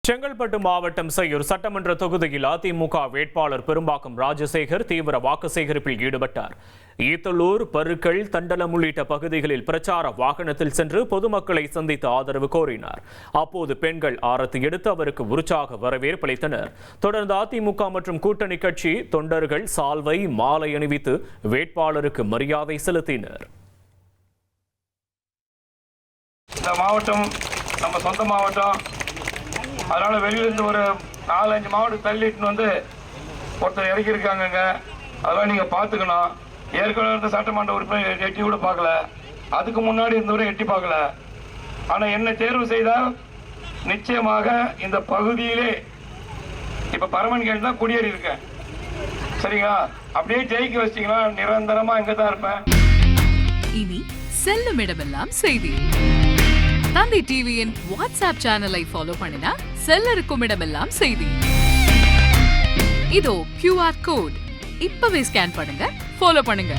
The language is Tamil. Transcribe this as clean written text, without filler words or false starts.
செங்கல்பட்டு மாவட்டம் செய்யூர் சட்டமன்ற தொகுதியில் அதிமுக வேட்பாளர் பெரும்பாக்கம் ராஜசேகர் தீவிர வாக்கு சேகரிப்பில் ஈடுபட்டார். ஈத்தலூர், பருக்கள், தண்டலம் உள்ளிட்ட பகுதிகளில் பிரச்சார வாகனத்தில் சென்று பொதுமக்களை சந்தித்து ஆதரவு கோரினார். அப்போது பெண்கள் ஆரத்தி எடுத்து அவருக்கு உற்சாக வரவேற்பளித்தனர். தொடர்ந்து அதிமுக மற்றும் கூட்டணி கட்சி தொண்டர்கள் சால்வை, மாலை அணிவித்து வேட்பாளருக்கு மரியாதை செலுத்தினர். இந்த மாவட்டம் நம்ம சொந்த மாவட்டம். அதனால் வெளியிலேருந்து ஒரு 4-5 மாவட்டம் தள்ளிட்டு வந்து ஒருத்தர் இறக்கியிருக்காங்கங்க. அதெல்லாம் நீங்கள் பார்த்துக்கணும். ஏற்கனவே இருந்த சட்டமன்ற உறுப்பினர் எட்டி கூட பார்க்கல, அதுக்கு முன்னாடி இருந்தவரை எட்டி பார்க்கல. ஆனால் என்ன தேர்வு செய்தால் நிச்சயமாக இந்த பகுதியிலே இப்போ பரமன் கேட்டு தான் குடியேறி இருக்கேன். சரிங்களா? அப்படியே ஜெயிக்க வச்சிங்கன்னா நிரந்தரமாக இங்கே தான் இருப்பேன். இனி செல்லும் இடமெல்லாம் செய்தி. தந்தை டிவியின் வாட்ஸ்அப் சேனலை ஃபாலோ பண்ணினா செல்லருக்கும் இடமெல்லாம் செய்தி. இதோ QR கோட் இப்பவே ஸ்கேன் பண்ணுங்க, ஃபாலோ பண்ணுங்க.